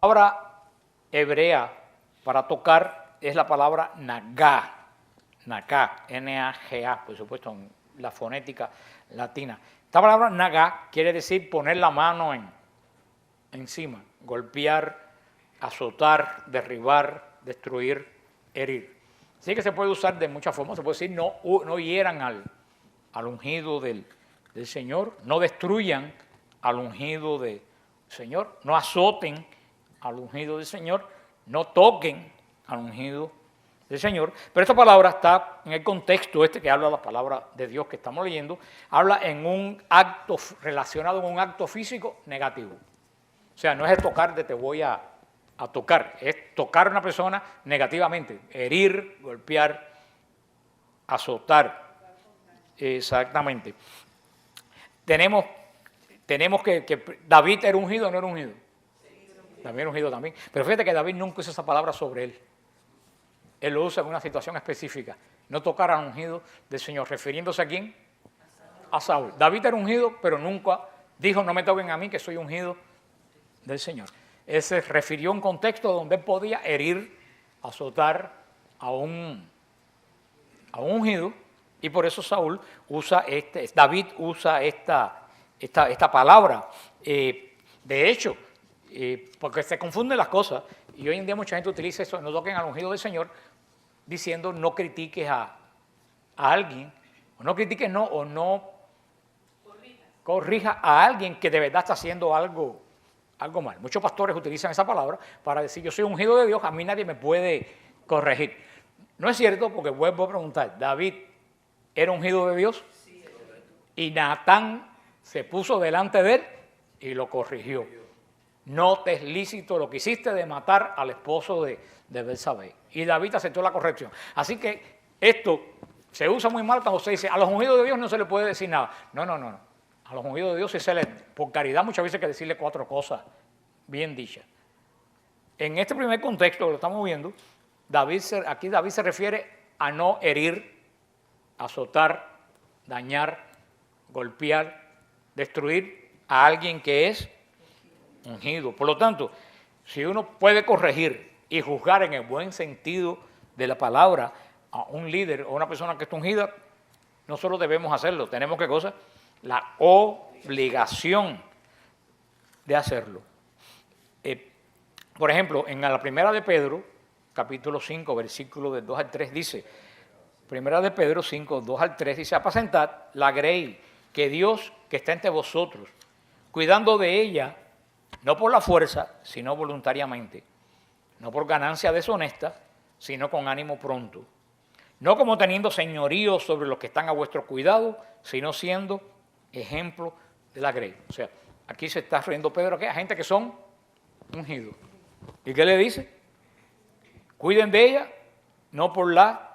palabra hebrea para tocar es la palabra nagá. Nagá, N-A-G-A, por supuesto, en la fonética latina. Esta palabra nagá quiere decir poner la mano encima, golpear, azotar, derribar, destruir, herir. Así que se puede usar de muchas formas. Se puede decir no hieran al ungido del Señor, no destruyan al ungido del Señor, no azoten al ungido del Señor, no toquen al ungido del Señor. Pero esta palabra está en el contexto que habla la palabra de Dios que estamos leyendo, habla en un acto relacionado con un acto físico negativo. O sea, no es el tocar de te voy a tocar, es tocar a una persona negativamente, herir, golpear, azotar. Exactamente. Tenemos que David era ungido o no era ungido. David era ungido también. Pero fíjate que David nunca usa esa palabra sobre él. Él lo usa en una situación específica. No tocar al ungido del Señor. ¿Refiriéndose a quién? A Saúl. David era ungido, pero nunca dijo no me toquen a mí que soy ungido del Señor. Él se refirió a un contexto donde él podía herir, azotar a un ungido, y por eso David usa esta palabra. De hecho, porque se confunden las cosas, y hoy en día mucha gente utiliza eso, no toquen al ungido del Señor, diciendo no critiques a alguien, o no critiques o no corrija a alguien que de verdad está haciendo algo mal. Muchos pastores utilizan esa palabra para decir yo soy ungido de Dios, a mí nadie me puede corregir. No es cierto, porque vuelvo a preguntar, ¿David era ungido de Dios? Sí. Y Natán se puso delante de él y lo corrigió. No te es lícito lo que hiciste de matar al esposo de Betsabé. Y David aceptó la corrección. Así que esto se usa muy mal cuando se dice a los ungidos de Dios no se le puede decir nada. No. A los ungidos de Dios sí por caridad muchas veces hay que decirle 4 cosas bien dichas. En este primer contexto que lo estamos viendo, aquí David se refiere a no herir, azotar, dañar, golpear, destruir a alguien que es ungido. Por lo tanto, si uno puede corregir y juzgar en el buen sentido de la palabra a un líder o una persona que está ungida, nosotros debemos hacerlo. Tenemos ¿qué cosa? La obligación de hacerlo. Por ejemplo, en la primera de Pedro, capítulo 5, versículo del 2 al 3, dice, primera de Pedro 5, 2 al 3, dice, apacentad la grey que Dios que está entre vosotros, cuidando de ella, no por la fuerza, sino voluntariamente, no por ganancia deshonesta, sino con ánimo pronto, no como teniendo señorío sobre los que están a vuestro cuidado, sino siendo ejemplo de la grey. O sea, aquí se está riendo Pedro que hay gente que son ungidos. ¿Y qué le dice? Cuiden de ella, no por la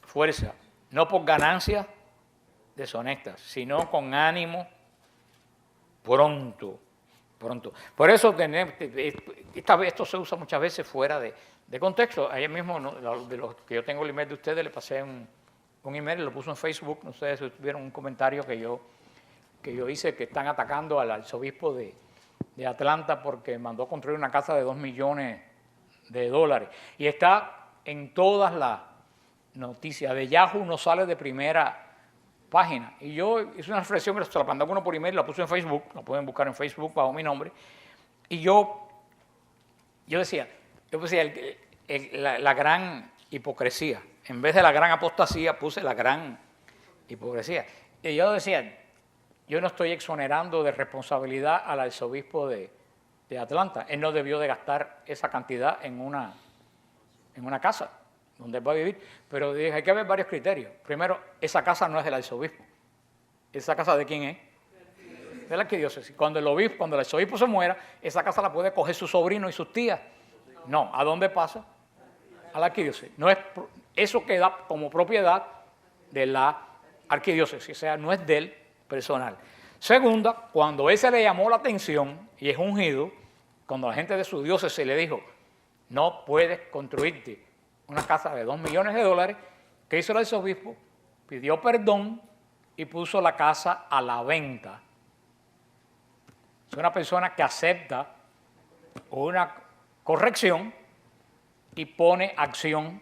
fuerza, no por ganancias deshonestas, sino con ánimo pronto. Por eso esto se usa muchas veces fuera de contexto. Ayer mismo, de los que yo tengo el email de ustedes, le pasé un email y lo puso en Facebook. No sé si tuvieron un comentario que yo hice, que están atacando al arzobispo de Atlanta porque mandó construir una casa de $2 millones. Y está en todas las noticias. De Yahoo no sale de primera página. Y yo hice una reflexión, se la mandé a uno por email, la puse en Facebook, la pueden buscar en Facebook bajo mi nombre. Y yo decía la gran hipocresía. En vez de la gran apostasía, puse la gran hipocresía. Y yo decía, yo no estoy exonerando de responsabilidad al arzobispo de Atlanta. Él no debió de gastar esa cantidad en una casa donde él va a vivir. Pero dije, hay que ver varios criterios. Primero, esa casa no es del arzobispo. ¿Esa casa de quién es? De la arquidiócesis. Cuando el arzobispo se muera, esa casa la puede coger su sobrino y sus tías. No, ¿a dónde pasa? A la arquidiócesis. No es, eso queda como propiedad de la arquidiócesis, o sea, no es del personal. Segunda, cuando él se le llamó la atención y es ungido, cuando la gente de su diócesis le dijo, no puedes construirte una casa de $2 millones, ¿qué hizo el arzobispo? Pidió perdón y puso la casa a la venta. Es una persona que acepta una corrección y pone acción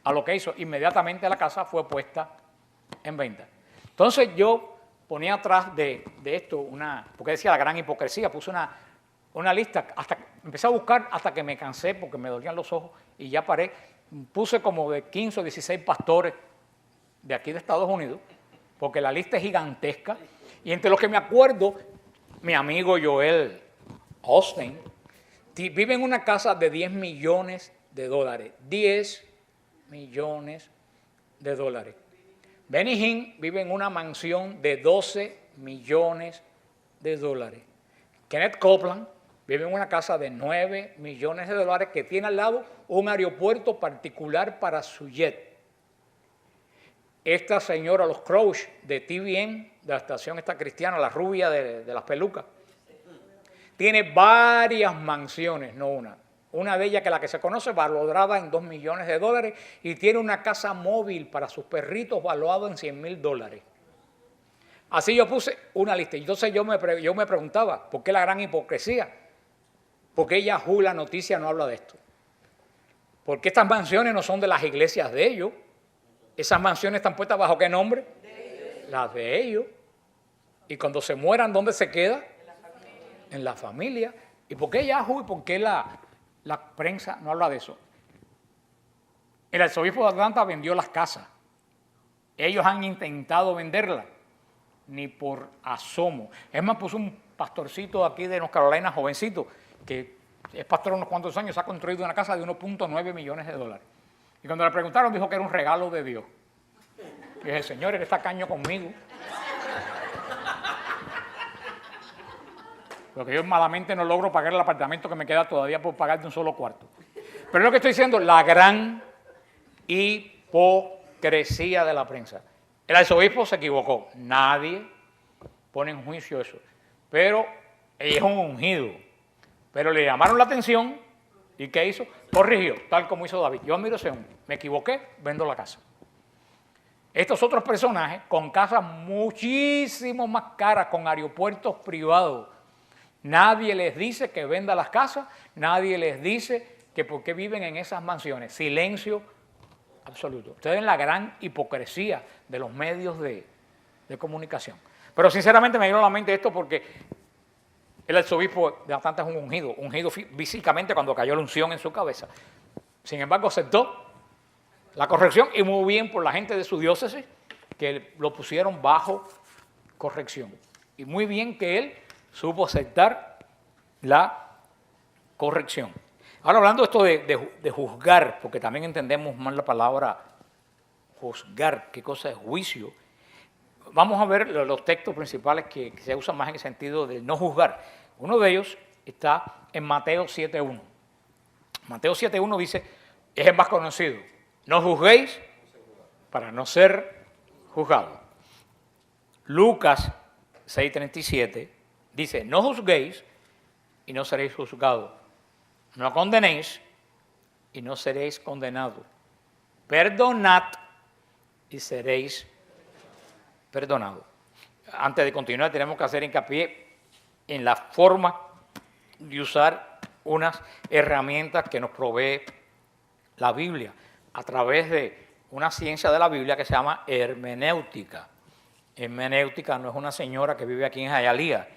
a lo que hizo. Inmediatamente la casa fue puesta en venta. Entonces yo ponía atrás de esto porque decía la gran hipocresía, puse una lista, empecé a buscar hasta que me cansé porque me dolían los ojos y ya paré. Puse como de 15 o 16 pastores de aquí de Estados Unidos, porque la lista es gigantesca, y entre los que me acuerdo, mi amigo Joel Osteen vive en una casa de 10 millones de dólares. 10 millones de dólares. Benny Hinn vive en una mansión de 12 millones de dólares. Kenneth Copeland vive en una casa de 9 millones de dólares que tiene al lado un aeropuerto particular para su jet. Esta señora, los Crouch de TVN, de la estación esta cristiana, la rubia de las pelucas, tiene varias mansiones, no una. Una de ellas, que la que se conoce, valorada en 2 millones de dólares, y tiene una casa móvil para sus perritos valuado en $100,000. Así yo puse una lista. Entonces yo me preguntaba, ¿por qué la gran hipocresía? ¿Por qué Yahoo, la noticia, no habla de esto? ¿Por qué estas mansiones no son de las iglesias de ellos? ¿Esas mansiones están puestas bajo qué nombre? Las de ellos. Y cuando se mueran, ¿dónde se queda? En la familia. ¿Y por qué Yahoo y por qué la prensa no habla de eso? El arzobispo de Atlanta vendió las casas. Ellos han intentado venderlas, ni por asomo. Es más, puso un pastorcito aquí de North Carolina, jovencito, que es pastor unos cuantos años, ha construido una casa de 1.9 millones de dólares. Y cuando le preguntaron, dijo que era un regalo de Dios. Y dije, Señor, él está caño conmigo. Porque yo malamente no logro pagar el apartamento que me queda todavía por pagar de un solo cuarto. Pero lo que estoy diciendo, la gran hipocresía de la prensa. El arzobispo se equivocó. Nadie pone en juicio eso. Pero ella es un ungido. Pero le llamaron la atención y ¿qué hizo? Corrigió, tal como hizo David. Yo admiro ese hombre. Me equivoqué, vendo la casa. Estos otros personajes con casas muchísimo más caras, con aeropuertos privados. Nadie les dice que venda las casas, nadie les dice que por qué viven en esas mansiones. Silencio absoluto. Ustedes ven la gran hipocresía de los medios de comunicación. Pero sinceramente me vino a la mente esto porque el arzobispo de Atlanta es un ungido físicamente cuando cayó la unción en su cabeza. Sin embargo, aceptó la corrección y muy bien por la gente de su diócesis que lo pusieron bajo corrección. Y muy bien que él supo aceptar la corrección. Ahora hablando esto de juzgar, porque también entendemos mal la palabra juzgar, qué cosa es juicio. Vamos a ver los textos principales que se usan más en el sentido de no juzgar. Uno de ellos está en Mateo 7.1. Mateo 7.1 dice, es el más conocido, no juzguéis para no ser juzgados. Lucas 6.37 dice, no juzguéis y no seréis juzgados. No condenéis y no seréis condenados. Perdonad y seréis perdonados. Antes de continuar, tenemos que hacer hincapié en la forma de usar unas herramientas que nos provee la Biblia a través de una ciencia de la Biblia que se llama hermenéutica. Hermenéutica no es una señora que vive aquí en Hialeah.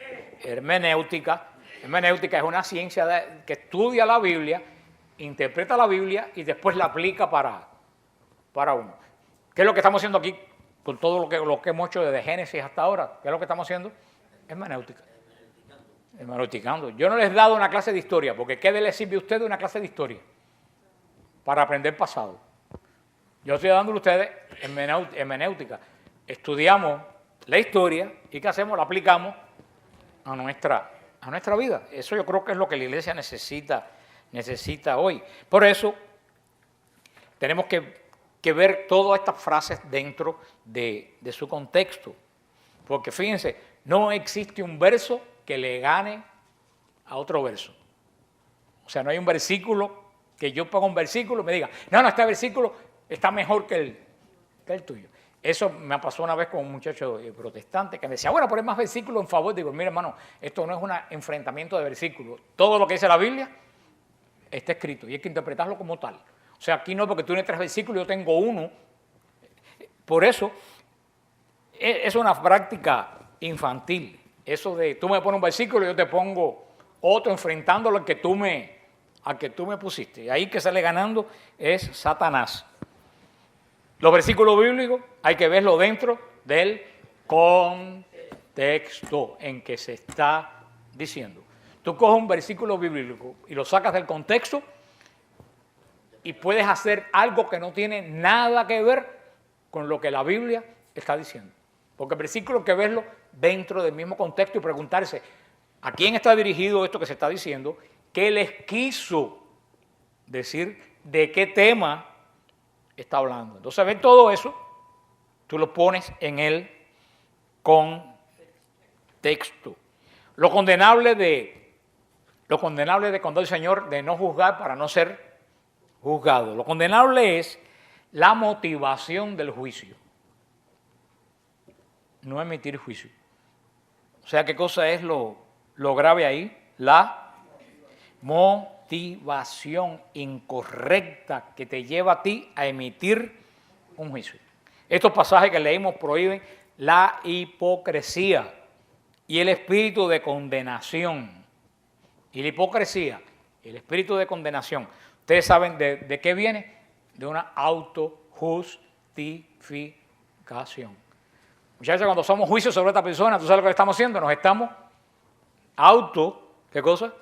Hermenéutica es una ciencia que estudia la Biblia, interpreta la Biblia y después la aplica para uno. ¿Qué es lo que estamos haciendo aquí con todo lo que hemos hecho desde Génesis hasta ahora? ¿Qué es lo que estamos haciendo? Hermenéutica. Hermeneuticando. Yo no les he dado una clase de historia, porque ¿qué les sirve a ustedes una clase de historia? Para aprender pasado. Yo estoy dándole a ustedes hermenéutica. Estudiamos la historia y ¿qué hacemos? La aplicamos a nuestra vida. Eso yo creo que es lo que la iglesia necesita hoy. Por eso tenemos que ver todas estas frases dentro de su contexto. Porque fíjense, no existe un verso que le gane a otro verso. O sea, no hay un versículo que yo ponga un versículo y me diga, no, este versículo está mejor que el tuyo. Eso me pasó una vez con un muchacho protestante que me decía, bueno, poner más versículos en favor. Digo, mira, hermano, esto no es un enfrentamiento de versículos. Todo lo que dice la Biblia está escrito y hay que interpretarlo como tal. O sea, aquí no porque tú tienes 3 versículos, yo tengo uno. Por eso es una práctica infantil. Eso de tú me pones un versículo y yo te pongo otro enfrentándolo al que tú me pusiste. Y ahí que sale ganando es Satanás. Los versículos bíblicos hay que verlo dentro del contexto en que se está diciendo. Tú coges un versículo bíblico y lo sacas del contexto y puedes hacer algo que no tiene nada que ver con lo que la Biblia está diciendo. Porque el versículo hay que verlo dentro del mismo contexto y preguntarse a quién está dirigido esto que se está diciendo, qué les quiso decir, de qué tema está hablando. Entonces, ver todo eso, tú lo pones en el contexto. Lo condenable de cuando el Señor de no juzgar para no ser juzgado. Lo condenable es la motivación del juicio. No emitir juicio. O sea, ¿qué cosa es lo grave ahí? La motivación incorrecta que te lleva a ti a emitir un juicio. Estos pasajes que leímos prohíben la hipocresía y el espíritu de condenación. Y la hipocresía y el espíritu de condenación, ¿ustedes saben de qué viene? De una autojustificación. Muchas veces cuando hacemos juicios sobre esta persona, ¿tú sabes lo que estamos haciendo? Nos estamos ¿qué cosa?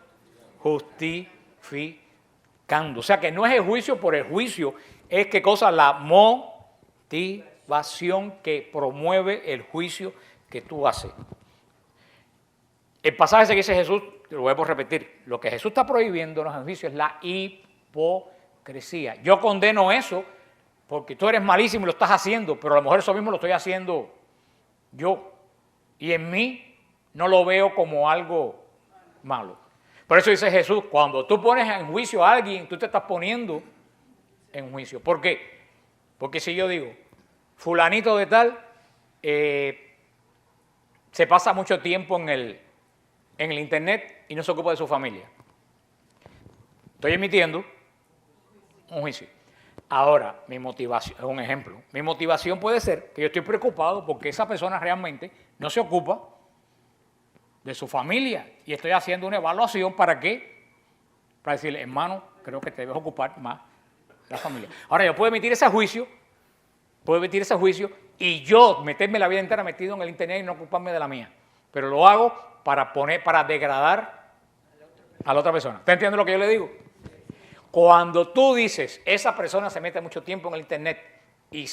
Justificando. O sea que no es el juicio por el juicio, es ¿qué cosa? La motivación que promueve el juicio que tú haces. El pasaje que dice Jesús, lo voy a repetir, lo que Jesús está prohibiendo en el juicio es la hipocresía. Yo condeno eso porque tú eres malísimo y lo estás haciendo, pero a lo mejor eso mismo lo estoy haciendo yo. Y en mí no lo veo como algo malo. Por eso dice Jesús, cuando tú pones en juicio a alguien, tú te estás poniendo en juicio. ¿Por qué? Porque si yo digo, fulanito de tal, se pasa mucho tiempo en el internet y no se ocupa de su familia. Estoy emitiendo un juicio. Ahora, mi motivación, es un ejemplo, mi motivación puede ser que yo estoy preocupado porque esa persona realmente no se ocupa de su familia y estoy haciendo una evaluación ¿para qué? Para decirle, hermano, creo que te debes ocupar más de la familia. Ahora, yo puedo emitir ese juicio y yo meterme la vida entera metido en el internet y no ocuparme de la mía. Pero lo hago para degradar a la otra persona. ¿Está entendiendo lo que yo le digo? Cuando tú dices, esa persona se mete mucho tiempo en el internet y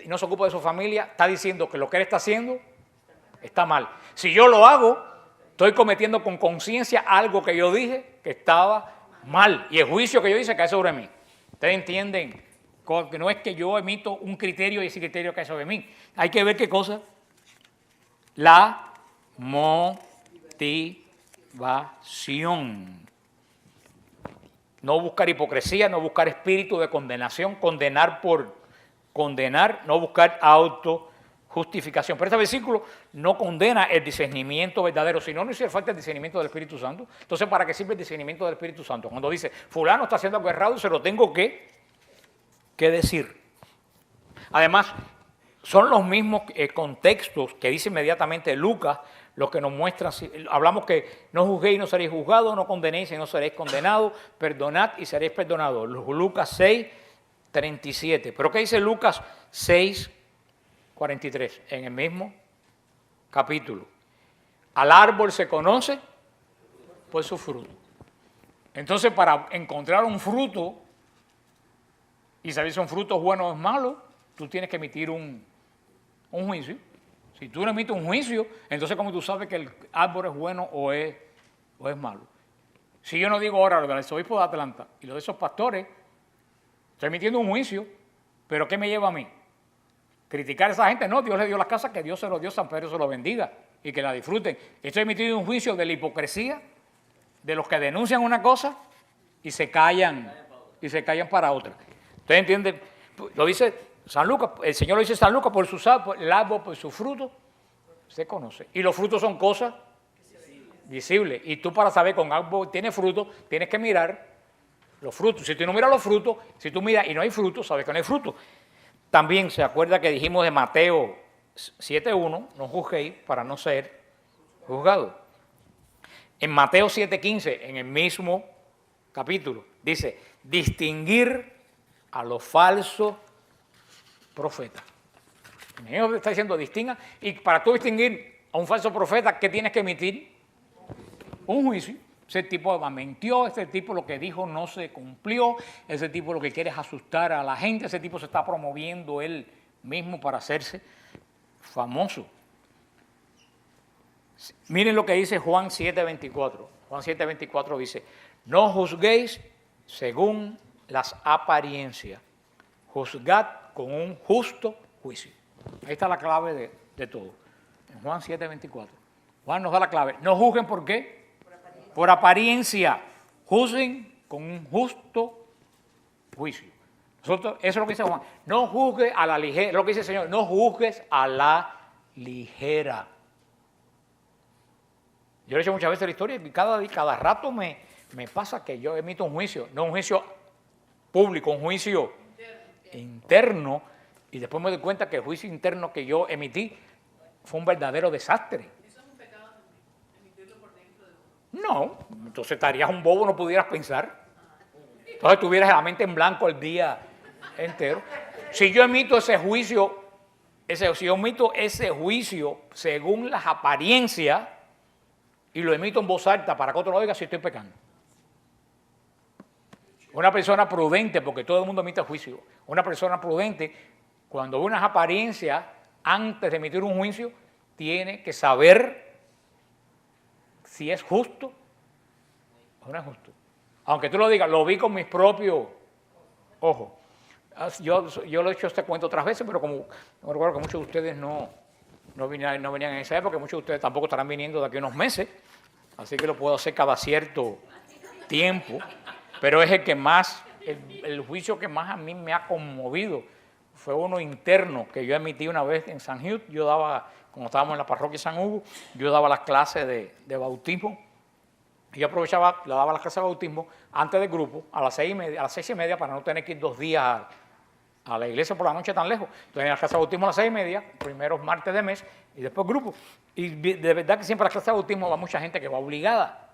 no se ocupa de su familia, está diciendo que lo que él está haciendo está mal. Si yo lo hago, estoy cometiendo con conciencia algo que yo dije que estaba mal. Y el juicio que yo hice cae sobre mí. ¿Ustedes entienden? Que no es que yo emito un criterio y ese criterio cae sobre mí. Hay que ver qué cosa. La motivación. No buscar hipocresía, no buscar espíritu de condenación, condenar por condenar, no buscar autojustificación. Pero este versículo no condena el discernimiento verdadero, sino no hiciera falta el discernimiento del Espíritu Santo. Entonces, ¿para qué sirve el discernimiento del Espíritu Santo? Cuando dice, fulano está haciendo algo errado, se lo tengo que decir. Además, son los mismos contextos que dice inmediatamente Lucas, los que nos muestran, hablamos que no juzguéis y no seréis juzgados, no condenéis y no seréis condenados, perdonad y seréis perdonados. Lucas 6, 37. ¿Pero qué dice Lucas 6, 43? En el mismo capítulo. Al árbol se conoce por su fruto. Entonces, para encontrar un fruto y saber si un fruto es bueno o es malo, tú tienes que emitir un juicio. Si tú no emites un juicio, entonces ¿cómo tú sabes que el árbol es bueno o es malo? Si yo no digo ahora lo del arzobispo de Atlanta y lo de esos pastores, estoy emitiendo un juicio, pero ¿qué me lleva a mí? ¿Criticar a esa gente? No, Dios le dio las casas, que Dios se los dio, San Pedro se los bendiga y que la disfruten. Estoy emitiendo un juicio de la hipocresía, de los que denuncian una cosa y se callan para otra. ¿Ustedes entienden? Lo dice San Lucas, el Señor lo dice San Lucas, por el árbol, por su fruto, se conoce. Y los frutos son cosas visibles. Y tú para saber que un árbol tiene fruto, tienes que mirar Los frutos. Si tú no miras los frutos, si tú miras y no hay frutos, sabes que no hay frutos. También se acuerda que dijimos de Mateo 7.1, no juzguéis para no ser juzgados. En Mateo 7.15, en el mismo capítulo, dice, distinguir a los falsos profetas. El Señor está diciendo, distinga, y para tú distinguir a un falso profeta, ¿qué tienes que emitir? Un juicio. Ese tipo mintió, ese tipo lo que dijo no se cumplió, ese tipo lo que quiere es asustar a la gente, ese tipo se está promoviendo él mismo para hacerse famoso. Miren lo que dice Juan 7.24. Juan 7.24 dice, no juzguéis según las apariencias, juzgad con un justo juicio. Ahí está la clave de todo. En Juan 7.24. Juan nos da la clave. No juzguen ¿por qué? Por apariencia. Juzguen con un justo juicio. Nosotros, eso es lo que dice Juan. No juzgues a la ligera. Es lo que dice el Señor. No juzgues a la ligera. Yo lo he hecho muchas veces en la historia y cada rato me pasa que yo emito un juicio. No un juicio público, un juicio interno. Y después me doy cuenta que el juicio interno que yo emití fue un verdadero desastre. ¿Eso es un pecado también? ¿Emitirlo por dentro de uno? No, entonces estarías un bobo, no pudieras pensar. Entonces tuvieras la mente en blanco el día entero. Si yo emito ese juicio, si yo emito ese juicio según las apariencias y lo emito en voz alta para que otro lo oiga, si estoy pecando. Una persona prudente, porque todo el mundo emite juicio, una persona prudente, cuando ve unas apariencias, antes de emitir un juicio, tiene que saber si es justo o no es justo. Aunque tú lo digas, lo vi con mis propios ojos. Yo lo he hecho este cuento otras veces, pero como me recuerdo que muchos de ustedes no venían en esa época, muchos de ustedes tampoco estarán viniendo de aquí a unos meses, así que lo puedo hacer cada cierto tiempo, pero es el que más, el juicio que más a mí me ha conmovido fue uno interno que yo emití una vez en San Hugh. Yo daba, como estábamos en la parroquia de San Hugo, yo daba las clases de bautismo. Y yo aprovechaba, le daba las clases de bautismo antes del grupo, a las 6:30, para no tener que ir 2 días a la iglesia por la noche tan lejos. Entonces, en la clase de bautismo a las 6:30, primeros martes de mes, y después grupo. Y de verdad que siempre a la clase de bautismo va mucha gente que va obligada.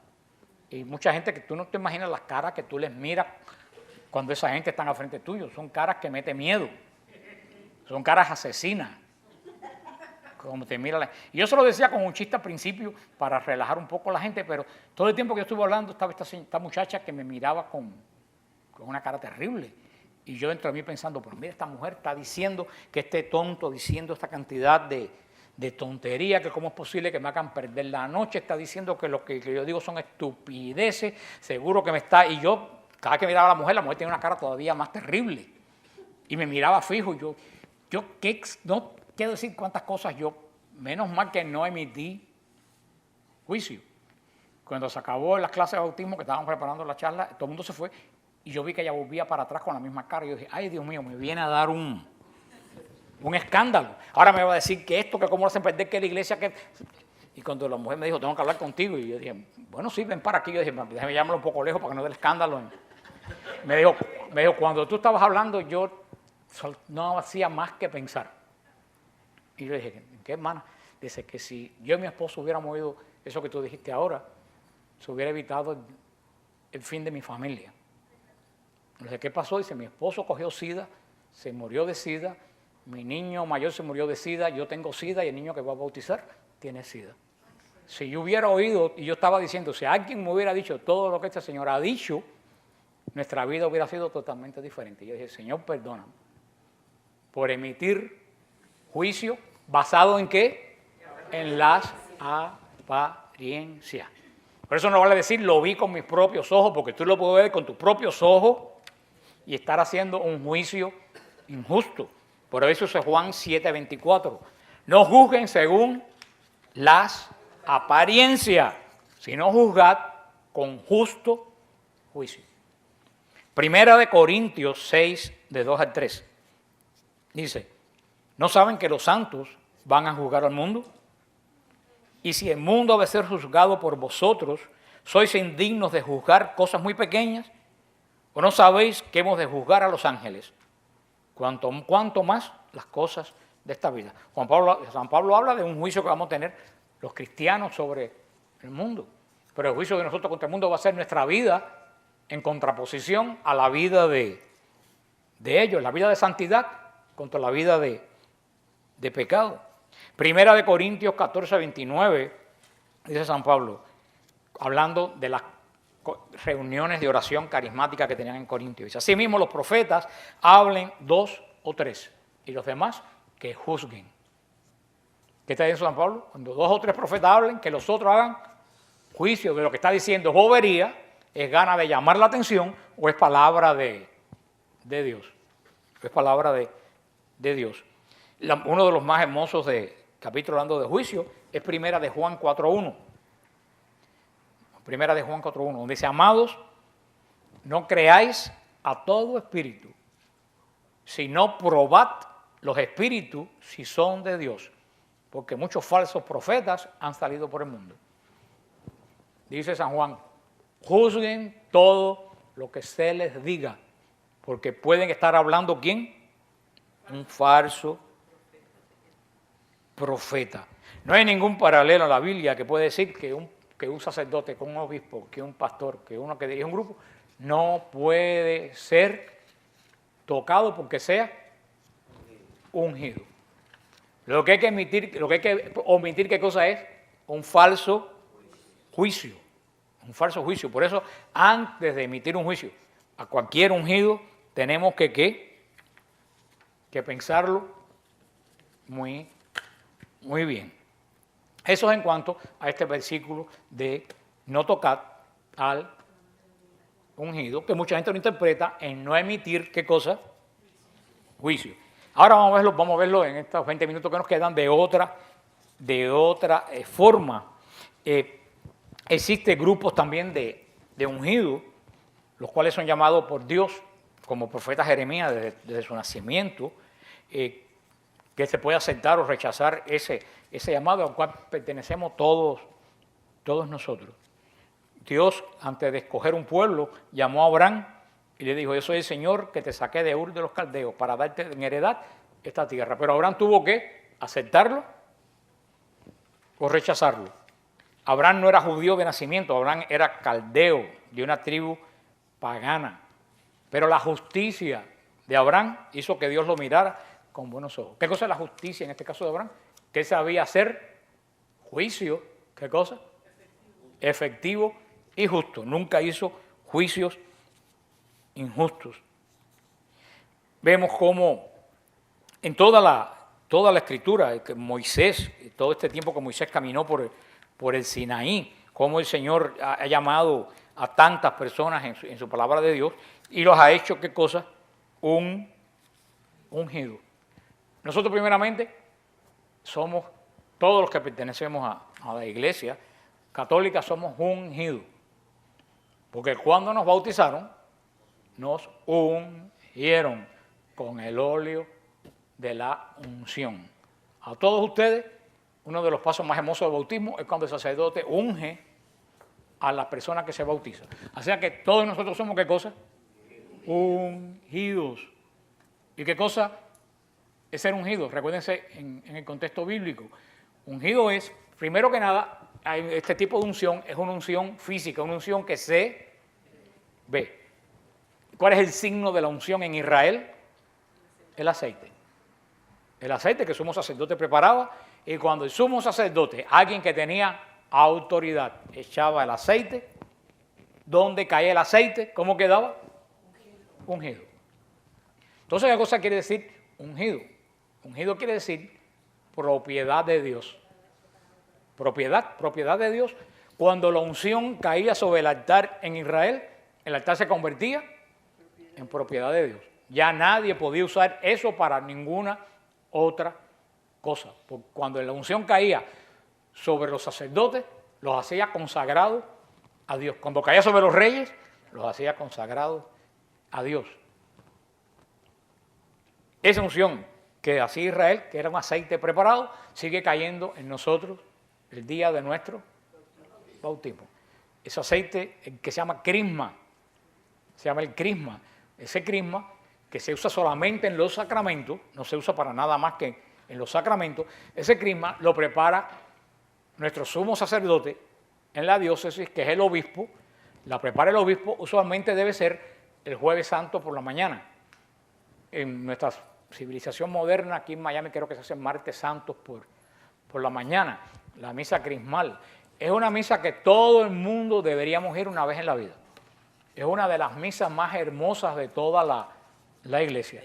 Y mucha gente que tú no te imaginas las caras que tú les miras cuando esa gente está al frente tuyo. Son caras que meten miedo. Son caras asesinas. Como te mira. Y yo se lo decía con un chiste al principio para relajar un poco a la gente, pero todo el tiempo que yo estuve hablando estaba esta muchacha que me miraba con una cara terrible. Y yo dentro de mí pensando, pero mira, esta mujer está diciendo que este tonto, diciendo esta cantidad de tontería, que cómo es posible que me hagan perder la noche, está diciendo que lo que yo digo son estupideces, seguro que me está. Y yo, cada vez que miraba a la mujer tenía una cara todavía más terrible. Y me miraba fijo, yo no quiero decir cuántas cosas menos mal que no emití juicio. Cuando se acabó las clases de bautismo, que estaban preparando la charla, todo el mundo se fue, y yo vi que ella volvía para atrás con la misma cara, y yo dije, ay Dios mío, me viene a dar un escándalo. Ahora me va a decir que esto, que cómo lo hacen perder, que la iglesia, que... Y cuando la mujer me dijo, tengo que hablar contigo, y yo dije, bueno, sí, ven para aquí. Yo dije, déjame llamarlo un poco lejos para que no dé el escándalo. Me dijo, cuando tú estabas hablando, yo no hacía más que pensar. Y yo le dije, ¿qué hermana? Dice que si yo y mi esposo hubiéramos oído eso que tú dijiste ahora, se hubiera evitado el fin de mi familia. Entonces, ¿qué pasó? Dice, mi esposo cogió SIDA, se murió de SIDA, mi niño mayor se murió de SIDA, yo tengo SIDA y el niño que voy a bautizar tiene SIDA. Si yo hubiera oído, y yo estaba diciendo, si alguien me hubiera dicho todo lo que este señor ha dicho, nuestra vida hubiera sido totalmente diferente. Y yo dije, Señor, perdóname por emitir juicio basado en qué? En las apariencias. Por eso no vale decir, lo vi con mis propios ojos, porque tú lo puedes ver con tus propios ojos y estar haciendo un juicio injusto. Por eso es Juan 7:24. No juzguen según las apariencias, sino juzgad con justo juicio. Primera de Corintios 6, de 2 al 3. Dice, ¿no saben que los santos van a juzgar al mundo? Y si el mundo ha de ser juzgado por vosotros, ¿sois indignos de juzgar cosas muy pequeñas? ¿O no sabéis que hemos de juzgar a los ángeles? Cuanto más las cosas de esta vida. San Pablo habla de un juicio que vamos a tener los cristianos sobre el mundo. Pero el juicio de nosotros contra el mundo va a ser nuestra vida en contraposición a la vida de ellos, la vida de santidad contra la vida de pecado. Primera de Corintios 14, 29, dice San Pablo, hablando de las reuniones de oración carismática que tenían en Corintios. Dice, asimismo los profetas hablen 2 o 3 y los demás que juzguen. ¿Qué está diciendo San Pablo? Cuando 2 o 3 profetas hablen, que los otros hagan juicio de lo que está diciendo. ¿Es bobería, es gana de llamar la atención o es palabra de Dios? Es palabra de Dios. Uno de los más hermosos de capítulo hablando de juicio es Primera de Juan 4.1. Primera de Juan 4.1, donde dice, amados, no creáis a todo espíritu, sino probad los espíritus si son de Dios, porque muchos falsos profetas han salido por el mundo. Dice San Juan, juzguen todo lo que se les diga, porque pueden estar hablando, ¿quién? Un falso profeta. No hay ningún paralelo en la Biblia que puede decir que un sacerdote, que un obispo, que un pastor, que uno que dirige un grupo, no puede ser tocado porque sea ungido. Lo que hay que omitir, ¿qué cosa es? Un falso juicio. Un falso juicio. Por eso, antes de emitir un juicio a cualquier ungido, tenemos que pensarlo muy bien. Eso es en cuanto a este versículo de no tocar al ungido, que mucha gente lo interpreta en no emitir, ¿qué cosa? Juicio. Ahora vamos a verlo en estos 20 minutos que nos quedan de otra forma. Existen grupos también de ungidos, los cuales son llamados por Dios, como profeta Jeremías desde su nacimiento, que se puede aceptar o rechazar ese llamado al cual pertenecemos todos nosotros. Dios, antes de escoger un pueblo, llamó a Abraham y le dijo, yo soy el Señor que te saqué de Ur de los Caldeos para darte en heredad esta tierra. Pero Abraham tuvo que aceptarlo o rechazarlo. Abraham no era judío de nacimiento, Abraham era caldeo de una tribu pagana. Pero la justicia de Abraham hizo que Dios lo mirara con buenos ojos. ¿Qué cosa es la justicia en este caso de Abraham? Que él sabía hacer juicio, ¿qué cosa? Efectivo y justo. Nunca hizo juicios injustos. Vemos cómo en toda la escritura, que Moisés, todo este tiempo que Moisés caminó por el Sinaí, cómo el Señor ha llamado a tantas personas en su palabra de Dios y los ha hecho, ¿qué cosa? Ungido. Nosotros primeramente somos, todos los que pertenecemos a la iglesia católica somos ungidos, porque cuando nos bautizaron, nos ungieron con el óleo de la unción. A todos ustedes, uno de los pasos más hermosos del bautismo es cuando el sacerdote unge a la persona que se bautiza. O sea que todos nosotros somos, ¿qué cosa? Ungidos. ¿Y qué cosa es ser ungido? Recuérdense en el contexto bíblico. Ungido es, primero que nada, este tipo de unción es una unción física, una unción que se ve. ¿Cuál es el signo de la unción en Israel? El aceite. El aceite que el sumo sacerdote preparaba, y cuando el sumo sacerdote, alguien que tenía autoridad, echaba el aceite, ¿dónde caía el aceite? ¿Cómo quedaba? Ungido. Entonces, ¿qué cosa quiere decir ungido? Ungido quiere decir propiedad de Dios. Propiedad de Dios. Cuando la unción caía sobre el altar en Israel, el altar se convertía en propiedad de Dios. Ya nadie podía usar eso para ninguna otra cosa. Porque cuando la unción caía sobre los sacerdotes, los hacía consagrados a Dios. Cuando caía sobre los reyes, los hacía consagrados a Dios. Esa unción que hacía Israel, que era un aceite preparado, sigue cayendo en nosotros el día de nuestro bautismo. Ese aceite que se llama crisma, se llama el crisma. Ese crisma que se usa solamente en los sacramentos, no se usa para nada más que en los sacramentos, ese crisma lo prepara nuestro sumo sacerdote en la diócesis, que es el obispo. La prepara el obispo, usualmente debe ser el jueves santo por la mañana. En nuestra civilización moderna, aquí en Miami creo que se hacen martes santos por la mañana, la misa crismal. Es una misa que todo el mundo deberíamos ir una vez en la vida. Es una de las misas más hermosas de toda la iglesia.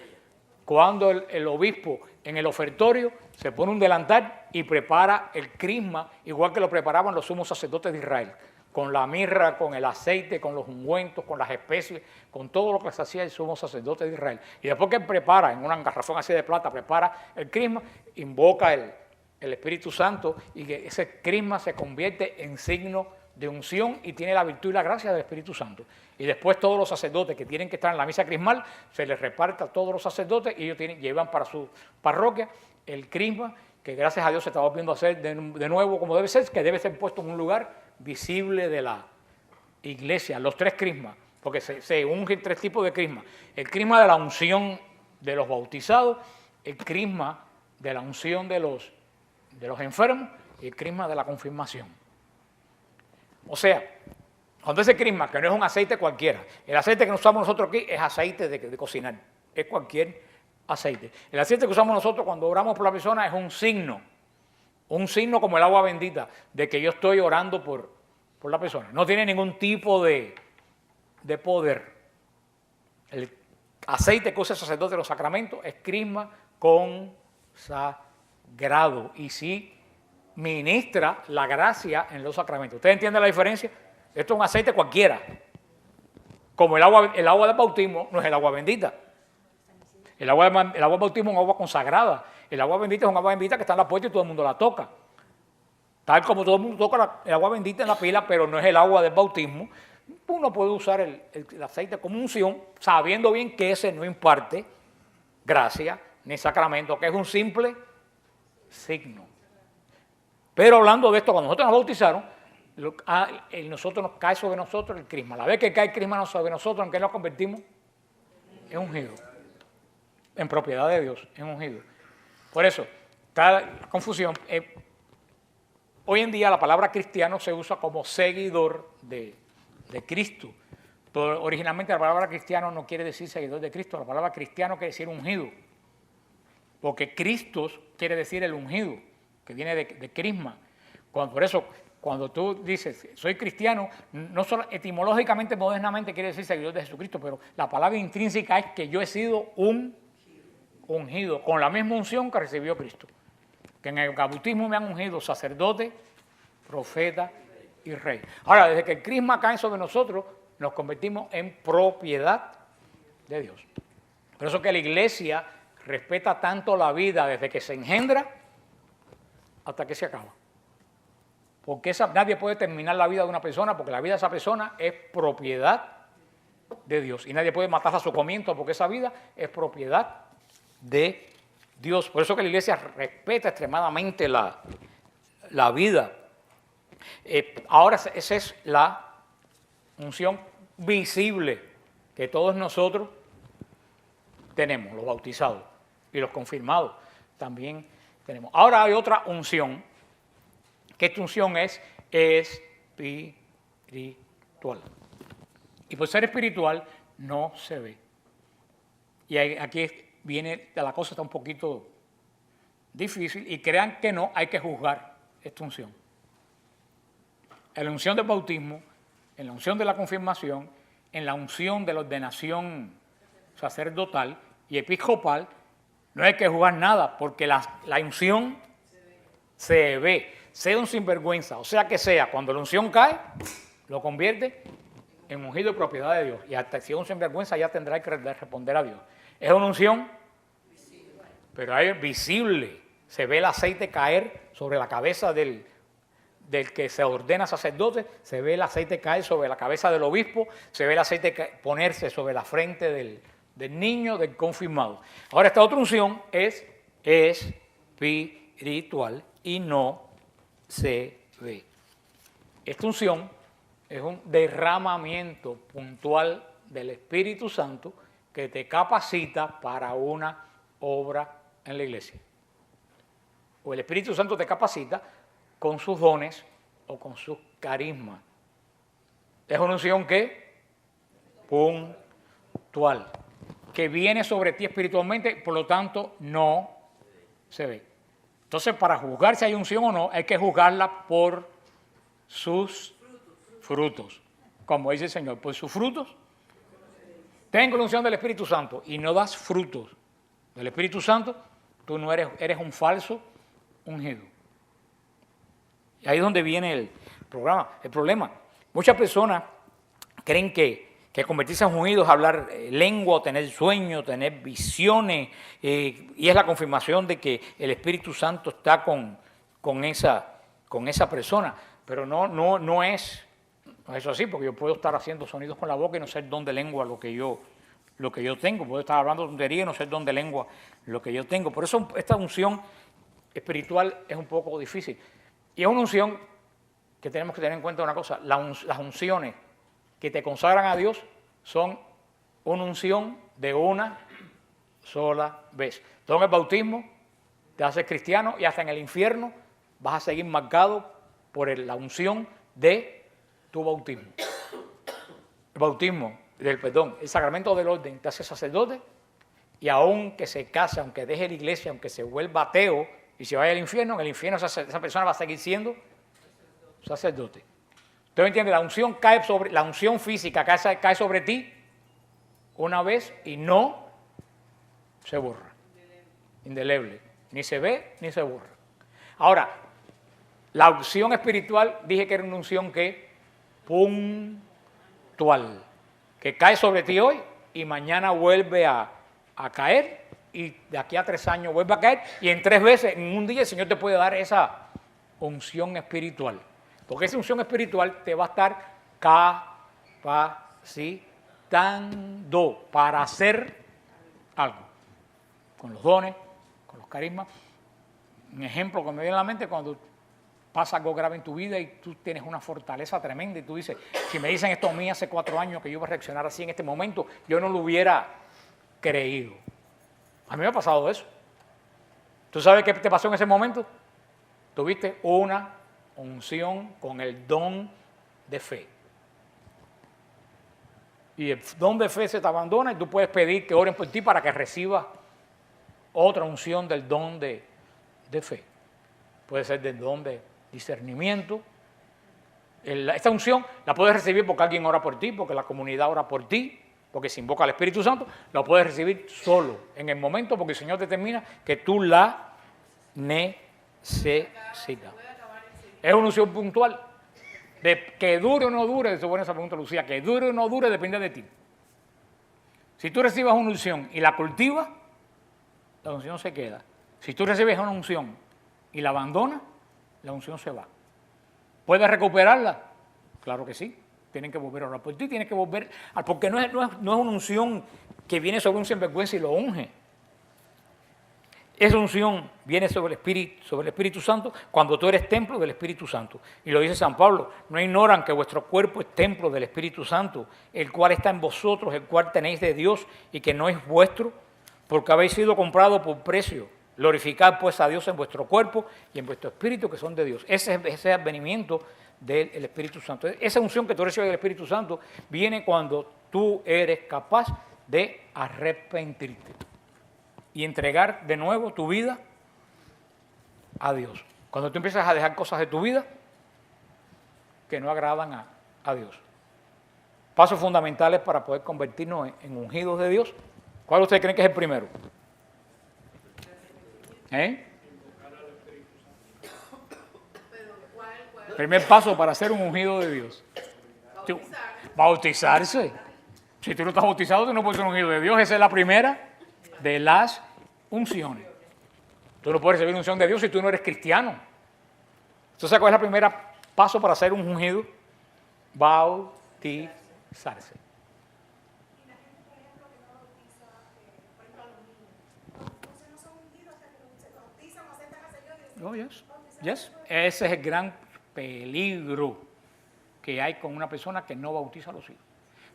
Cuando el obispo en el ofertorio se pone un delantal y prepara el crisma, igual que lo preparaban los sumos sacerdotes de Israel, con la mirra, con el aceite, con los ungüentos, con las especies, con todo lo que se hacía el sumo sacerdote de Israel. Y después que él prepara, en una garrafón así de plata, prepara el crisma, invoca el Espíritu Santo y que ese crisma se convierte en signo de unción y tiene la virtud y la gracia del Espíritu Santo. Y después todos los sacerdotes que tienen que estar en la misa crismal, se les reparte a todos los sacerdotes y ellos llevan para su parroquia el crisma, que gracias a Dios se está volviendo a hacer de nuevo como debe ser, que debe ser puesto en un lugar visible de la iglesia. Los tres crismas, porque se ungen tres tipos de crisma. El crisma de la unción de los bautizados, el crisma de la unción de los enfermos y el crisma de la confirmación. O sea, cuando ese crisma, que no es un aceite cualquiera, el aceite que usamos nosotros aquí es aceite de cocinar, es cualquier aceite. El aceite que usamos nosotros cuando oramos por la persona es un signo como el agua bendita, de que yo estoy orando por la persona. No tiene ningún tipo de poder. El aceite que usa el sacerdote de los sacramentos es crisma consagrado y sí ministra la gracia en los sacramentos. ¿Ustedes entienden la diferencia? Esto es un aceite cualquiera. Como el agua del bautismo no es el agua bendita. El agua del bautismo es un agua consagrada. El agua bendita es un agua bendita que está en la puerta y todo el mundo la toca. Tal como todo el mundo toca el agua bendita en la pila, pero no es el agua del bautismo. Uno puede usar el aceite como unción, sabiendo bien que ese no imparte gracia ni sacramento, que es un simple signo. Pero hablando de esto, cuando nosotros nos bautizaron, nosotros nos cae sobre nosotros el crisma. La vez que cae el crisma sobre nosotros, ¿en qué nos convertimos? En ungido. En propiedad de Dios, en ungido. Por eso, está la confusión. Hoy en día la palabra cristiano se usa como seguidor de Cristo. Pero originalmente la palabra cristiano no quiere decir seguidor de Cristo. La palabra cristiano quiere decir ungido. Porque Cristo quiere decir el ungido, que viene de crisma. Por eso, cuando tú dices, soy cristiano, no solo etimológicamente, modernamente quiere decir seguidor de Jesucristo, pero la palabra intrínseca es que yo he sido un ungido, con la misma unción que recibió Cristo. Que en el bautismo me han ungido sacerdote, profeta y rey. Ahora, desde que el crisma cae sobre nosotros, nos convertimos en propiedad de Dios. Por eso que la iglesia respeta tanto la vida desde que se engendra hasta que se acaba. Porque nadie puede terminar la vida de una persona, porque la vida de esa persona es propiedad de Dios. Y nadie puede matar a su comienzo, porque esa vida es propiedad de Dios. Por eso que la iglesia respeta extremadamente la vida. Ahora esa es la unción visible que todos nosotros tenemos, los bautizados y los confirmados también tenemos. Ahora hay otra unción, que esta unción es espiritual. Y por ser espiritual no se ve. Y aquí viene, la cosa está un poquito difícil y crean que no, hay que juzgar esta unción. En la unción del bautismo, en la unción de la confirmación, en la unción de la ordenación sacerdotal y episcopal, no hay que juzgar nada, porque la unción se ve. Sea un sinvergüenza, o sea que sea, cuando la unción cae, lo convierte en ungido y propiedad de Dios. Y hasta si es un sinvergüenza, ya tendrá que responder a Dios. Es una unción, pero es visible. Se ve el aceite caer sobre la cabeza del que se ordena sacerdote, se ve el aceite caer sobre la cabeza del obispo, se ve el aceite ponerse sobre la frente del niño, del confirmado. Ahora, esta otra unción es espiritual y no se ve. Esta unción es un derramamiento puntual del Espíritu Santo que te capacita para una obra en la iglesia. O el Espíritu Santo te capacita con sus dones o con sus carismas. Es una unción que puntual, que viene sobre ti espiritualmente, por lo tanto no se ve. Entonces, para juzgar si hay unción o no, hay que juzgarla por sus frutos. Como dice el Señor, por sus frutos. Tengo la unción del Espíritu Santo y no das frutos del Espíritu Santo, tú no eres un falso ungido. Y ahí es donde viene el problema. Muchas personas creen que convertirse en ungidos es hablar lengua, tener sueños, tener visiones, y es la confirmación de que el Espíritu Santo está con esa persona. Pero no es eso así, porque yo puedo estar haciendo sonidos con la boca y no ser don de lengua lo que yo tengo. Puedo estar hablando tontería y no ser don de lengua lo que yo tengo. Por eso esta unción espiritual es un poco difícil. Y es una unción que tenemos que tener en cuenta una cosa. Las unciones que te consagran a Dios son una unción de una sola vez. Tú en el bautismo te haces cristiano y hasta en el infierno vas a seguir marcado por la unción de tu bautismo. El bautismo, el sacramento del orden te hace sacerdote, y aunque se case, aunque deje la iglesia, aunque se vuelva ateo y se vaya al infierno, en el infierno esa persona va a seguir siendo sacerdote. ¿Usted entiende? La unción física cae sobre ti una vez y no se borra. Indeleble. Ni se ve ni se borra. Ahora, la unción espiritual, dije que era una unción que puntual, que cae sobre ti hoy y mañana vuelve a caer, y de aquí a 3 años vuelve a caer, y en 3 veces, en un día, el Señor te puede dar esa unción espiritual. Porque esa unción espiritual te va a estar capacitando para hacer algo. Con los dones, con los carismas. Un ejemplo que me viene a la mente, cuando pasa algo grave en tu vida y tú tienes una fortaleza tremenda y tú dices, si me dicen esto a mí hace 4 años que yo iba a reaccionar así en este momento, yo no lo hubiera creído. A mí me ha pasado eso. ¿Tú sabes qué te pasó en ese momento? Tuviste una unción con el don de fe. Y el don de fe se te abandona y tú puedes pedir que oren por ti para que recibas otra unción del don de fe. Puede ser del don de discernimiento. Esta unción la puedes recibir porque alguien ora por ti, porque la comunidad ora por ti, porque se invoca al Espíritu Santo. La puedes recibir solo, en el momento, porque el Señor determina que tú la necesitas. Es una unción puntual. De que dure o no dure, se pone esa pregunta, Lucía, que dure o no dure depende de ti. Si tú recibes una unción y la cultivas, la unción se queda. Si tú recibes una unción y la abandonas, la unción se va. ¿Puedes recuperarla? Claro que sí. Tienen que volver a orar por ti, tienes que volver, porque no es una unción que viene sobre un sinvergüenza y lo unge. Esa unción viene sobre el Espíritu Santo cuando tú eres templo del Espíritu Santo. Y lo dice San Pablo, no ignoran que vuestro cuerpo es templo del Espíritu Santo, el cual está en vosotros, el cual tenéis de Dios y que no es vuestro, porque habéis sido comprados por precio. Glorificad pues a Dios en vuestro cuerpo y en vuestro espíritu que son de Dios. Ese es el advenimiento del Espíritu Santo. Esa unción que tú recibes del Espíritu Santo viene cuando tú eres capaz de arrepentirte y entregar de nuevo tu vida a Dios. Cuando tú empiezas a dejar cosas de tu vida que no agradan a Dios. Pasos fundamentales para poder convertirnos en ungidos de Dios. ¿Cuál ustedes creen que es el primero? El primer paso para ser un ungido de Dios. Bautizarse. Si tú no estás bautizado, tú no puedes ser un ungido de Dios. Esa es la primera de las unciones. Tú no puedes recibir unción de Dios si tú no eres cristiano. Entonces, ¿cuál es el primer paso para ser un ungido? Bautizarse. Oh, yes. Ese es el gran peligro que hay con una persona que no bautiza a los hijos.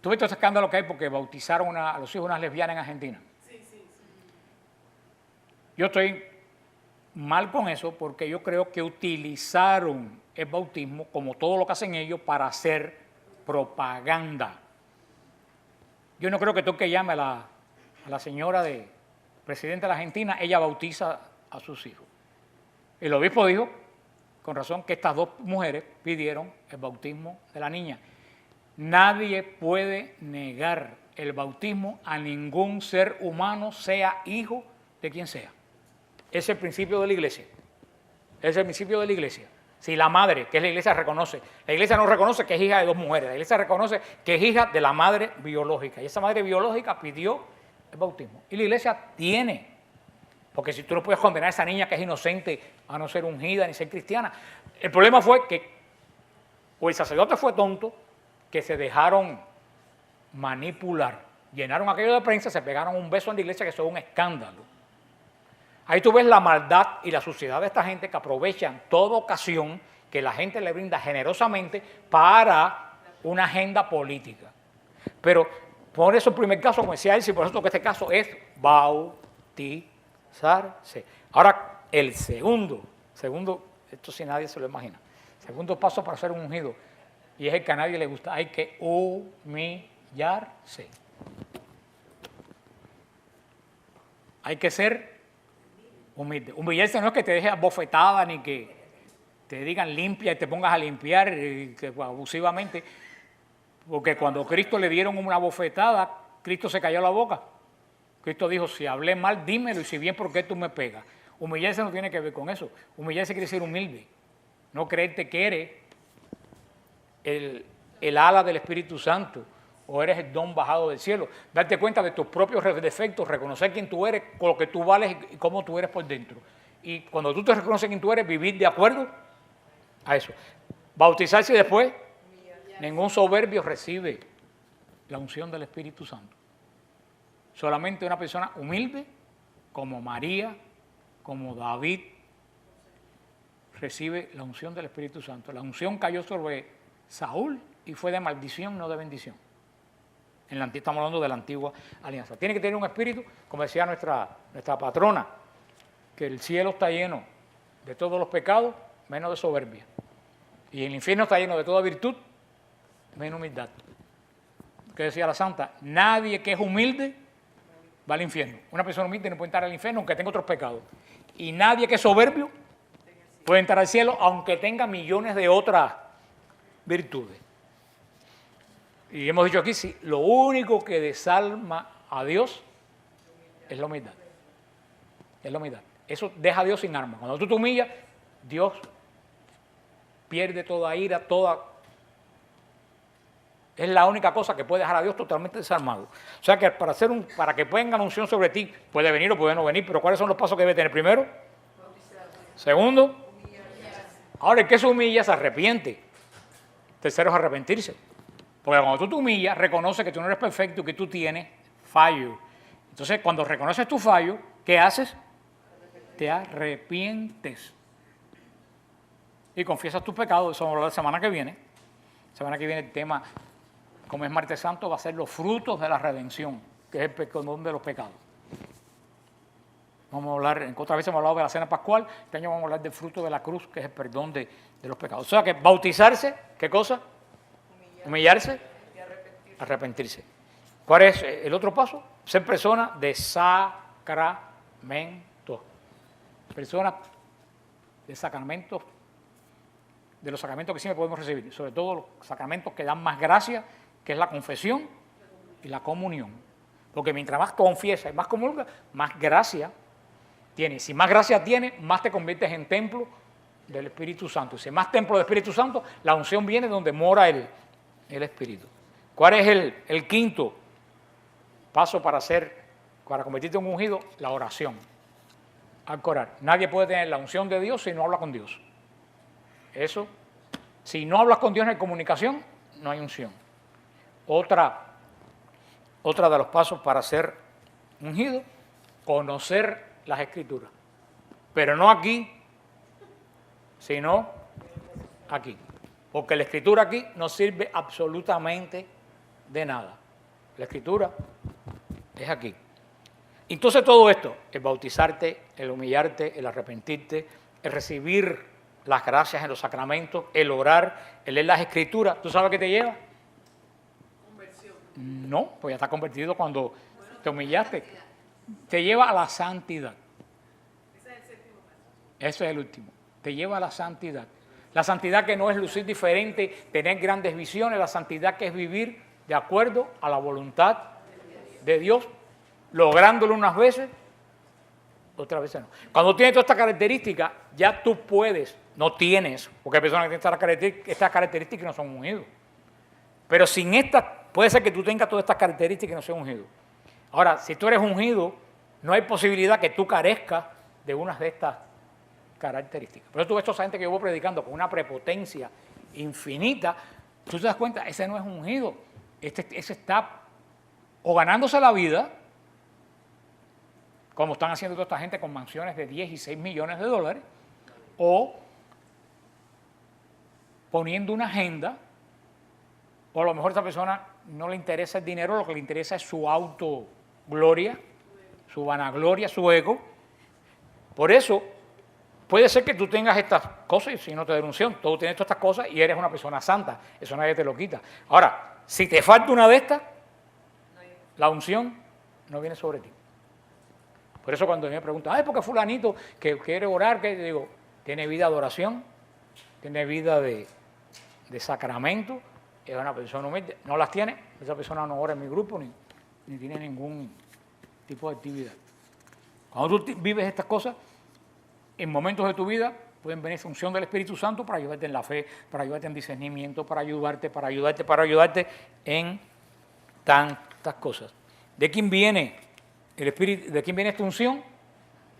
¿Tú ves todo ese escándalo que hay porque bautizaron a los hijos de unas lesbianas en Argentina? Sí, sí, sí. Yo estoy mal con eso porque yo creo que utilizaron el bautismo, como todo lo que hacen ellos, para hacer propaganda. Yo no creo que tú que llame a la señora de presidenta de la Argentina, ella bautiza a sus hijos. El obispo dijo, con razón, que estas dos mujeres pidieron el bautismo de la niña. Nadie puede negar el bautismo a ningún ser humano, sea hijo de quien sea. Ese es el principio de la iglesia. Ese es el principio de la iglesia. Si la madre, que es la iglesia, reconoce, la iglesia no reconoce que es hija de dos mujeres, la iglesia reconoce que es hija de la madre biológica. Y esa madre biológica pidió el bautismo. Y la iglesia tiene, porque si tú no puedes condenar a esa niña que es inocente a no ser ungida ni ser cristiana. El problema fue que o el sacerdote fue tonto, que se dejaron manipular, llenaron aquello de prensa, se pegaron un beso en la iglesia, que eso es un escándalo. Ahí tú ves la maldad y la suciedad de esta gente que aprovechan toda ocasión que la gente le brinda generosamente para una agenda política. Pero por eso el primer caso, como decía él, y por eso que este caso es bautizarse. Ahora, el segundo, esto si nadie se lo imagina, segundo paso para ser un ungido, y es el que a nadie le gusta, hay que humillarse. Hay que ser humilde. Humillarse no es que te dejes bofetada ni que te digan limpia y te pongas a limpiar abusivamente, porque cuando a Cristo le dieron una bofetada, Cristo se cayó la boca. Cristo dijo, si hablé mal, dímelo, y si bien, ¿por qué tú me pegas? Humillarse no tiene que ver con eso. Humillarse quiere decir humilde. No creerte que eres el ala del Espíritu Santo o eres el don bajado del cielo. Darte cuenta de tus propios defectos, reconocer quién tú eres, con lo que tú vales y cómo tú eres por dentro. Y cuando tú te reconoces quién tú eres, vivir de acuerdo a eso. Bautizarse y después, ningún soberbio recibe la unción del Espíritu Santo. Solamente una persona humilde, como María, como David, recibe la unción del Espíritu Santo. La unción cayó sobre Saúl y fue de maldición, no de bendición. Estamos hablando de la antigua alianza. Tiene que tener un espíritu, como decía nuestra patrona, que el cielo está lleno de todos los pecados, menos de soberbia. Y el infierno está lleno de toda virtud, menos humildad. Que decía la santa, nadie que es humilde va al infierno. Una persona humilde no puede entrar al infierno aunque tenga otros pecados. Y nadie que es soberbio puede entrar al cielo aunque tenga millones de otras virtudes. Y hemos dicho aquí, sí, lo único que desalma a Dios es la humildad. Es la humildad. Eso deja a Dios sin armas. Cuando tú te humillas, Dios pierde toda ira, es la única cosa que puede dejar a Dios totalmente desarmado. O sea que para que pongan una unción sobre ti, puede venir o puede no venir, pero ¿cuáles son los pasos que debe tener? Primero, segundo, ahora el que se humilla se arrepiente. Tercero es arrepentirse. Porque cuando tú te humillas, reconoces que tú no eres perfecto y que tú tienes fallo. Entonces, cuando reconoces tu fallo, ¿qué haces? Te arrepientes. Y confiesas tus pecados. Eso vamos a hablar la semana que viene. La semana que viene el tema, como es martes santo, va a ser los frutos de la redención, que es el perdón de los pecados. Vamos a hablar, otra vez hemos hablado de la cena pascual, este año vamos a hablar del fruto de la cruz, que es el perdón de los pecados. O sea que bautizarse, ¿qué cosa? Humillarse, arrepentirse. ¿Cuál es el otro paso? Ser persona de sacramento. Personas de sacramentos, de los sacramentos que siempre podemos recibir, sobre todo los sacramentos que dan más gracia, que es la confesión y la comunión. Porque mientras más confiesas y más comulgas, más gracia tiene. Si más gracia tiene, más te conviertes en templo del Espíritu Santo. Si más templo del Espíritu Santo, la unción viene donde mora el Espíritu. ¿Cuál es el quinto paso para convertirte en un ungido? La oración. Al orar. Nadie puede tener la unción de Dios si no habla con Dios. Eso, si no hablas con Dios en comunicación, no hay unción. Otra de los pasos para ser ungido, conocer las Escrituras. Pero no aquí, sino aquí. Porque la Escritura aquí no sirve absolutamente de nada. La Escritura es aquí. Entonces todo esto, el bautizarte, el humillarte, el arrepentirte, el recibir las gracias en los sacramentos, el orar, el leer las Escrituras, ¿tú sabes qué te lleva? Conversión. No, pues ya estás convertido cuando te humillaste. Te lleva a la santidad. Ese es el séptimo paso. Eso es el último. Te lleva a la santidad. La santidad que no es lucir diferente, tener grandes visiones, la santidad que es vivir de acuerdo a la voluntad de Dios, lográndolo unas veces, otras veces no. Cuando tienes todas estas características, ya tú puedes, no tienes, porque hay personas que tienen estas características y no son ungidos. Pero sin estas, puede ser que tú tengas todas estas características y no seas ungido. Ahora, si tú eres ungido, no hay posibilidad que tú carezcas de unas de estas características. Por eso tú ves a esa gente que yo voy predicando con una prepotencia infinita, tú te das cuenta, ese no es ungido, ese está o ganándose la vida, como están haciendo toda esta gente con mansiones de 10 y 6 millones de dólares, o poniendo una agenda, o a lo mejor a esa persona no le interesa el dinero, lo que le interesa es su autogloria, su vanagloria, su ego. Por eso, puede ser que tú tengas estas cosas, y si no te da unción, tú tienes todas estas cosas y eres una persona santa, eso nadie te lo quita. Ahora, si te falta una de estas, la unción no viene sobre ti. Por eso cuando me preguntan, ay, ¿por qué fulanito que quiere orar? Que digo, tiene vida de oración, tiene vida de sacramento, es una persona humilde. No las tiene, esa persona no ora en mi grupo ni tiene ningún tipo de actividad. Cuando tú vives estas cosas, en momentos de tu vida pueden venir función del Espíritu Santo para ayudarte en la fe, para ayudarte en discernimiento, para ayudarte en tantas cosas. ¿De quién viene el Espíritu? ¿De quién viene esta unción?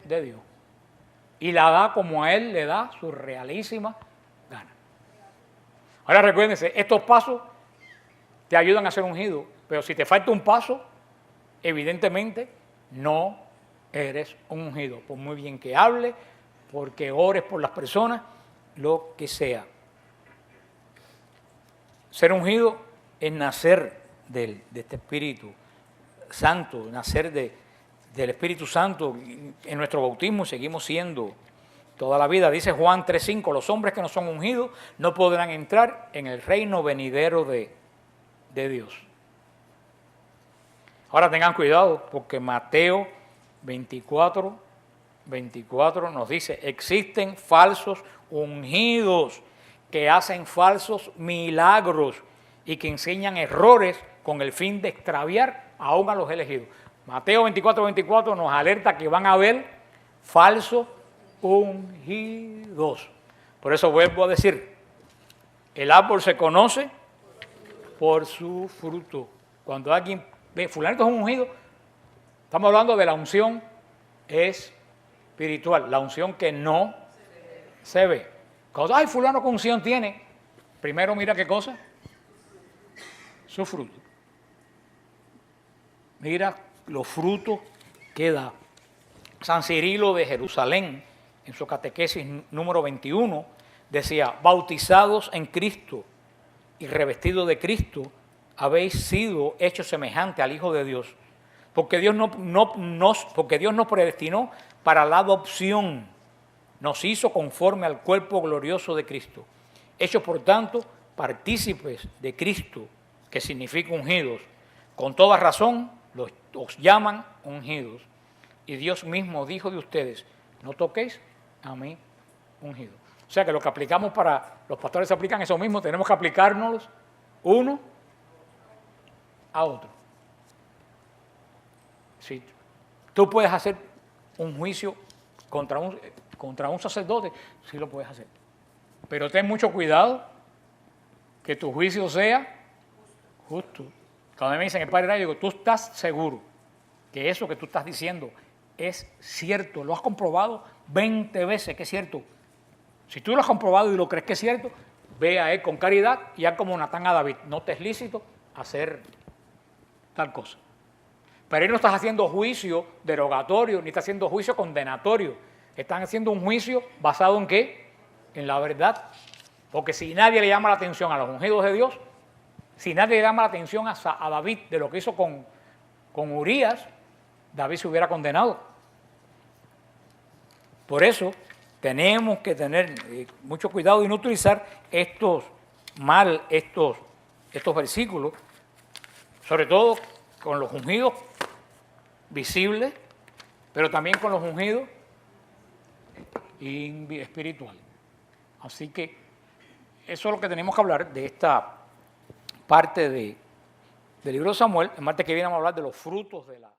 De Dios. Y la da como a Él le da su realísima gana. Ahora recuérdense, estos pasos te ayudan a ser ungido, pero si te falta un paso, evidentemente no eres un ungido, por muy bien que hable, porque ores por las personas, lo que sea. Ser ungido es nacer de este Espíritu Santo, nacer del Espíritu Santo. En nuestro bautismo seguimos siendo toda la vida. Dice Juan 3:5, los hombres que no son ungidos no podrán entrar en el reino venidero de Dios. Ahora tengan cuidado, porque Mateo 24 nos dice, existen falsos ungidos que hacen falsos milagros y que enseñan errores con el fin de extraviar aún a los elegidos. Mateo 24 nos alerta que van a haber falsos ungidos. Por eso vuelvo a decir, el árbol se conoce por su fruto. Cuando alguien ve, fulanito es un ungido, estamos hablando de la unción espiritual, la unción que no se ve. Cuando, ay, fulano con unción tiene, primero mira qué cosa, su fruto. Mira los frutos que da. San Cirilo de Jerusalén, en su catequesis número 21, decía, bautizados en Cristo y revestidos de Cristo, habéis sido hechos semejantes al Hijo de Dios, porque Dios nos predestinó para la adopción, nos hizo conforme al cuerpo glorioso de Cristo, hechos por tanto partícipes de Cristo, que significa ungidos. Con toda razón os llaman ungidos, y Dios mismo dijo de ustedes, no toquéis a mí ungido. O sea que lo que aplicamos para los pastores se aplican eso mismo, tenemos que aplicárnoslos uno a otro. Si tú puedes hacer un juicio contra un sacerdote, sí lo puedes hacer. Pero ten mucho cuidado que tu juicio sea justo. Cuando me dicen el Padre, yo digo, tú estás seguro que eso que tú estás diciendo es cierto, lo has comprobado 20 veces que es cierto. Si tú lo has comprobado y lo crees que es cierto, ve a él con caridad y haz como Natán a David. No te es lícito hacer tal cosa. Pero ahí no estás haciendo juicio derogatorio, ni estás haciendo juicio condenatorio. Están haciendo un juicio basado en ¿qué? En la verdad. Porque si nadie le llama la atención a los ungidos de Dios, Si nadie le llama la atención a David de lo que hizo con Urías, David se hubiera condenado. Por eso tenemos que tener mucho cuidado y no utilizar estos versículos, sobre todo con los ungidos visibles, pero también con los ungidos espirituales. Así que eso es lo que tenemos que hablar de esta parte del libro de Samuel. El martes que viene vamos a hablar de los frutos de la...